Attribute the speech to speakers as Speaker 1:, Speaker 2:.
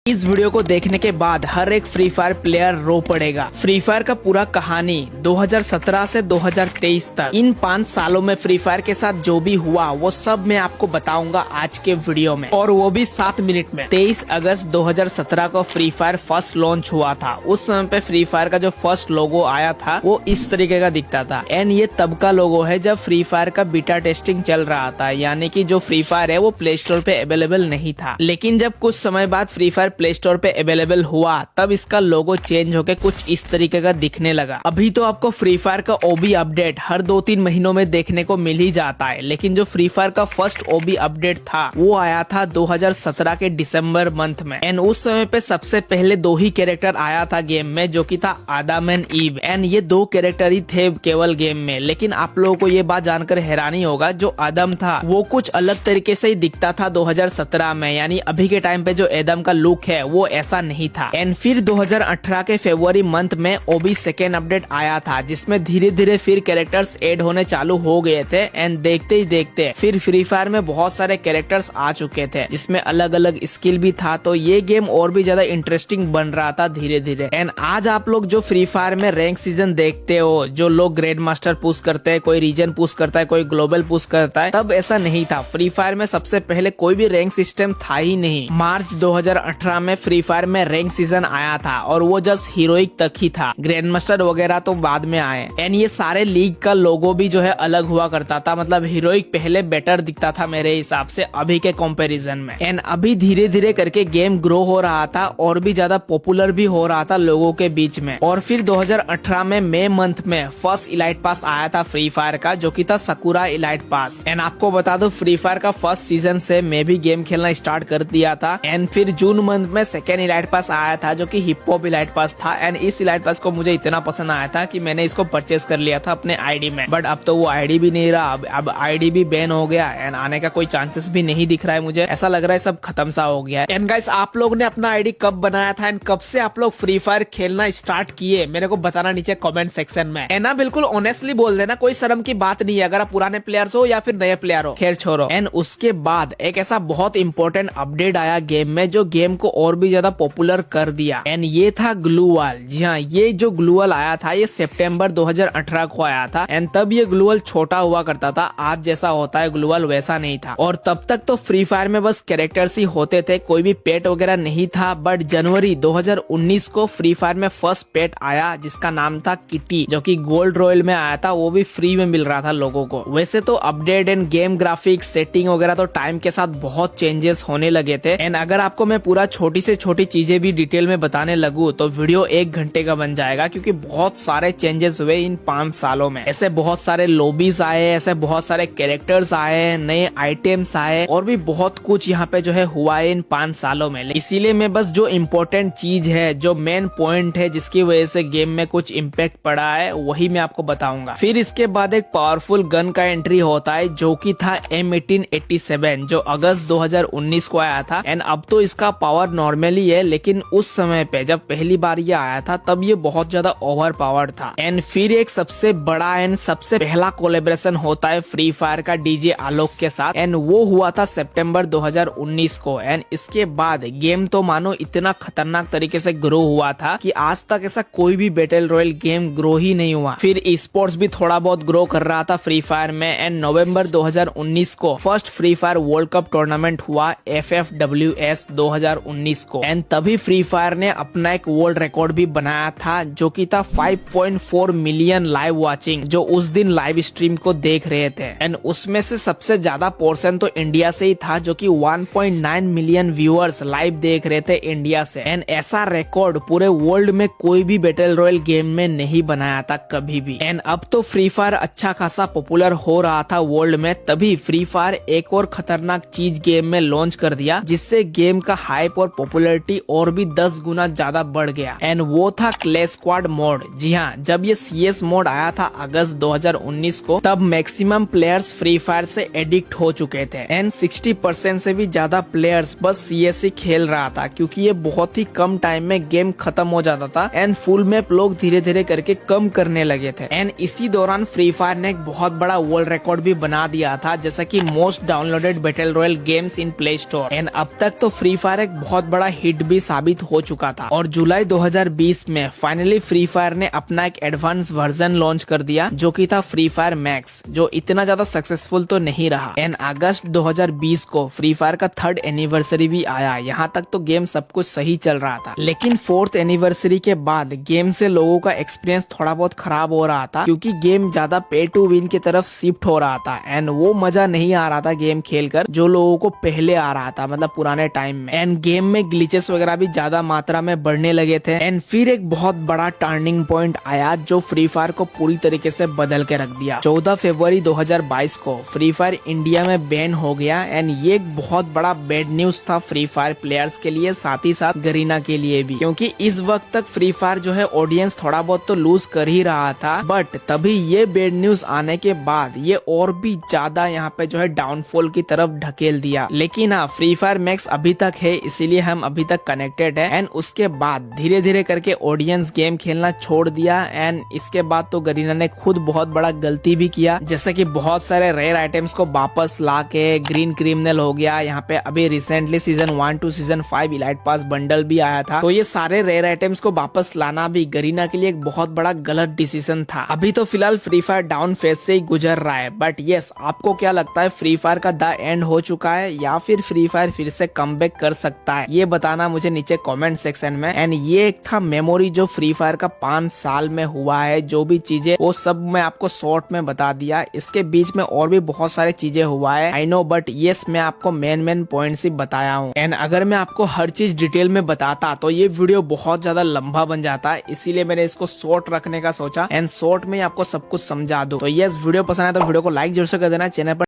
Speaker 1: इस वीडियो को देखने के बाद हर एक फ्री फायर प्लेयर रो पड़ेगा। फ्री फायर का पूरा कहानी 2017 से 2023 तक, इन 5 सालों में फ्री फायर के साथ जो भी हुआ वो सब मैं आपको बताऊंगा आज के वीडियो में, और वो भी 7 मिनट में। 23 अगस्त 2017 को फ्री फायर फर्स्ट लॉन्च हुआ था। उस समय पे फ्री फायर का जो फर्स्ट लोगो आया था वो इस तरीके का दिखता था। एंड ये तब का लोगो है जब फ्री फायर का बीटा टेस्टिंग चल रहा था, यानी कि जो फ्री फायर है वो प्ले स्टोर पे अवेलेबल नहीं था। लेकिन जब कुछ समय बाद फ्री फायर प्ले स्टोर पे अवेलेबल हुआ तब इसका लोगो चेंज होके कुछ इस तरीके का दिखने लगा। अभी तो आपको फ्री फायर का ओबी अपडेट हर 2-3 महीनों में देखने को मिल ही जाता है, लेकिन जो फ्री फायर का फर्स्ट ओबी अपडेट था वो आया था 2017 के दिसंबर मंथ में। एंड उस समय पे सबसे पहले 2 ही कैरेक्टर आया था गेम में, जो कि था आदम एंड ईव। एंड ये 2 कैरेक्टर ही थे केवल गेम में। लेकिन आप लोगों को ये बात जानकर हैरानी होगा, जो आदम था वो कुछ अलग तरीके से ही दिखता था 2017 में, यानी अभी के टाइम पे जो आदम का लुक है वो ऐसा नहीं था। एंड फिर 2018 के फरवरी मंथ में ओबी सेकेंड अपडेट आया था, जिसमें धीरे धीरे फिर कैरेक्टर्स ऐड होने चालू हो गए थे। एंड देखते ही देखते फिर फ्री फायर में बहुत सारे कैरेक्टर्स आ चुके थे, जिसमें अलग अलग स्किल भी था। तो ये गेम और भी ज्यादा इंटरेस्टिंग बन रहा था धीरे धीरे। एंड आज आप लोग जो फ्री फायर में रैंक सीजन देखते हो, जो लोग ग्रेड मास्टर पुश करते हैं, कोई रीजन पुश करता है, कोई ग्लोबल पुश करता है, तब ऐसा नहीं था। फ्री फायर में सबसे पहले कोई भी रैंक सिस्टम था ही नहीं। मार्च 2018 में फ्री फायर में रैंक सीजन आया था, और वो जस्ट हीरोइक तक ही था। ग्रैंड मास्टर वगैरह तो बाद में आए। एंड ये सारे लीग का लोगो भी जो है अलग हुआ करता था, मतलब हीरोइक पहले बेटर दिखता था मेरे हिसाब से अभी के कंपैरिजन में। एंड अभी धीरे धीरे करके गेम ग्रो हो रहा था और भी ज्यादा पॉपुलर भी हो रहा था लोगों के बीच में। और फिर 2018 में मई मंथ में फर्स्ट इलाइट पास आया था फ्री फायर का, जो कि था सकुरा इलाइट पास। एंड आपको बता दो, फ्री फायर का फर्स्ट सीजन से मैं भी गेम खेलना स्टार्ट कर दिया था। एंड फिर जून मंथ में सेकेंड इलाइट पास आया था, जो कि हिप हॉप इलाइट पास था। एंड इस इलाइट पास को मुझे इतना पसंद आया था कि मैंने इसको परचेस कर लिया था अपने आईडी में। बट अब तो वो आईडी भी नहीं रहा, अब आईडी भी बैन हो गया। एंड आने का कोई चांसेस भी नहीं दिख रहा है मुझे, ऐसा लग रहा है सब खत्म सा हो गया है। एंड गाइस, आप लोग ने अपना आईडी कब बनाया था एंड कब से आप लोग फ्री फायर खेलना स्टार्ट किए, मेरे को बताना नीचे कमेंट सेक्शन में। एंड ना बिल्कुल ऑनेस्टली बोल देना, कोई शर्म की बात नहीं है, अगर आप पुराने प्लेयर्स हो या फिर नए प्लेयर हो, खैर छोड़ो। एंड उसके बाद एक ऐसा बहुत इंपॉर्टेंट अपडेट आया गेम में, जो गेम को और भी ज्यादा पॉपुलर कर दिया। एंड ये था ग्लूवाल। जी हाँ, ये जो ग्लूवाल आया था ये सितंबर 2018 को आया था। एंड तब ये ग्लूवाल छोटा हुआ करता था, आज जैसा होता है ग्लूवाल वैसा नहीं था। और तब तक तो फ्री फायर में बस कैरेक्टर्स ही होते थे, कोई भी पेट वगैरह नहीं था। बट जनवरी 2019 को फ्री फायर में फर्स्ट पेट आया, जिसका नाम था किटी, जो कि गोल्ड रॉयल में आया था, वो भी फ्री में मिल रहा था लोगों को। वैसे तो update end game graphics setting वगैरह तो टाइम के साथ बहुत चेंजेस होने लगे थे। एंड अगर आपको मैं पूरा छोटी से छोटी चीजें भी डिटेल में बताने लगूं तो वीडियो 1 घंटे का बन जाएगा, क्योंकि बहुत सारे चेंजेस हुए इन 5 सालों में। ऐसे बहुत सारे लॉबीज आए, ऐसे बहुत सारे कैरेक्टर्स आए, नए आइटम्स आए, और भी बहुत कुछ यहाँ पे जो है हुआ है इन 5 सालों में। इसीलिए मैं बस जो इम्पोर्टेंट चीज है, जो मेन पॉइंट है जिसकी वजह से गेम में कुछ इम्पैक्ट पड़ा है, वही मैं आपको बताऊंगा। फिर इसके बाद एक पावरफुल गन का एंट्री होता है, जो कि था M1887, जो अगस्त 2019 को आया था। एंड अब तो इसका पावर नॉर्मली है, लेकिन उस समय पे जब पहली बार ये आया था तब ये बहुत ज्यादा ओवर पावर्ड था। एंड फिर एक सबसे बड़ा एंड सबसे पहला कोलेब्रेशन होता है फ्री फायर का डीजे आलोक के साथ। एंड वो हुआ था सितंबर 2019 को। एंड इसके बाद गेम तो मानो इतना खतरनाक तरीके से ग्रो हुआ था कि आज तक ऐसा कोई भी बैटल रॉयल गेम ग्रो ही नहीं हुआ। फिर स्पोर्ट्स भी थोड़ा बहुत ग्रो कर रहा था फ्री फायर में। एंड नवंबर 2019 को first free fire world cup tournament हुआ FFWS 2019 को। एंड तभी फ्री फायर ने अपना एक वर्ल्ड रिकॉर्ड भी बनाया था, जो कि था 5.4 मिलियन लाइव वाचिंग, जो उस दिन लाइव स्ट्रीम को देख रहे थे। एंड उसमें से सबसे ज्यादा पोर्शन तो इंडिया से ही था, जो कि 1.9 मिलियन व्यूअर्स लाइव देख रहे थे इंडिया से। एंड ऐसा रिकॉर्ड पूरे वर्ल्ड में कोई भी बैटल रॉयल गेम में नहीं बनाया था कभी भी। एंड अब तो फ्री फायर अच्छा खासा पॉपुलर हो रहा था वर्ल्ड में, तभी फ्री फायर एक और खतरनाक चीज गेम में लॉन्च कर दिया, जिससे गेम का हाइप और पॉपुलैरिटी और भी 10 गुना ज्यादा बढ़ गया। एंड वो था क्लैश स्क्वाड मोड। जी हाँ, जब ये CS मोड आया था अगस्त 2019 को, तब मैक्सिमम प्लेयर्स फ्री फायर से एडिक्ट हो चुके थे। एंड 60% से भी ज्यादा प्लेयर्स बस CS ही खेल रहा था, क्योंकि ये बहुत ही कम टाइम में गेम खत्म हो जाता था। एंड फुल मैप लोग धीरे धीरे करके कम करने लगे थे। एंड इसी दौरान फ्री फायर ने एक बहुत बड़ा वर्ल्ड रिकॉर्ड भी बना दिया था, जैसा कि most downloaded battle royal games in play store. And अब तक तो फ्री फायर एक बहुत बहुत बड़ा हिट भी साबित हो चुका था और जुलाई 2020 में फाइनली फ्री फायर ने अपना एक एडवांस वर्जन लॉन्च कर दिया जो कि था फ्री फायर मैक्स, जो इतना ज्यादा सक्सेसफुल तो नहीं रहा। एंड अगस्त 2020 को फ्री फायर का 3rd एनिवर्सरी भी आया। यहाँ तक तो गेम सब कुछ सही चल रहा था, लेकिन 4th एनिवर्सरी के बाद गेम से लोगों का एक्सपीरियंस थोड़ा बहुत खराब हो रहा था क्योंकि गेम ज्यादा पे टू विन की तरफ शिफ्ट हो रहा था एंड वो मजा नहीं आ रहा था गेम खेलकर जो लोगों को पहले आ रहा था, मतलब पुराने टाइम में। एंड गेम में ग्लिचेस वगैरह भी ज्यादा मात्रा में बढ़ने लगे थे। एंड फिर एक बहुत बड़ा टर्निंग पॉइंट आया जो फ्री फायर को पूरी तरीके से बदल के रख दिया। 14 फरवरी 2022 को फ्री फायर इंडिया में बैन हो गया एंड ये एक बहुत बड़ा बैड न्यूज था फ्री फायर प्लेयर्स के लिए, साथ ही साथ गरीना के लिए भी, क्योंकि इस वक्त तक फ्री फायर जो है ऑडियंस थोड़ा बहुत तो लूज कर ही रहा था। बट तभी ये बैड न्यूज आने के बाद ये और भी ज्यादा यहाँ पे जो है डाउनफॉल की तरफ ढकेल दिया। लेकिन हाँ, फ्री फायर मैक्स अभी तक है, इसीलिए हम अभी तक कनेक्टेड है। एंड उसके बाद धीरे धीरे करके ऑडियंस गेम खेलना छोड़ दिया। एंड इसके बाद तो गरीना ने खुद बहुत बड़ा गलती भी किया, जैसे कि बहुत सारे रेयर आइटम्स को वापस ला के, ग्रीन क्रिमिनल हो गया, यहाँ पे अभी recently season 1 to season 5 elite pass bundle भी आया था। तो ये सारे रेयर आइटम्स को वापस लाना भी गरीना के लिए एक बहुत बड़ा गलत डिसीजन था। अभी तो फिलहाल फ्री फायर डाउन फेज से ही गुजर रहा है। बट यस, आपको क्या लगता है, फ्री फायर का द एंड हो चुका है या फिर फ्री फायर फिर से कमबैक कर सकता है? ये बताना मुझे नीचे कमेंट सेक्शन में। एंड ये एक था मेमोरी जो फ्री फायर का 5 साल में हुआ है, जो भी चीजें वो सब मैं आपको शॉर्ट में बता दिया। इसके बीच में और भी बहुत सारे चीजें हुआ है, आई नो, बट यस मैं आपको मेन पॉइंट्स ही बताया हूँ। एंड अगर मैं आपको हर चीज डिटेल में बताता तो ये वीडियो बहुत ज्यादा लंबा बन जाता है, इसीलिए मैंने इसको शॉर्ट रखने का सोचा एंड शॉर्ट में आपको सब कुछ समझा दूं। तो यस, वीडियो पसंद आया तो वीडियो को लाइक जरूर से कर देना, चैनल पर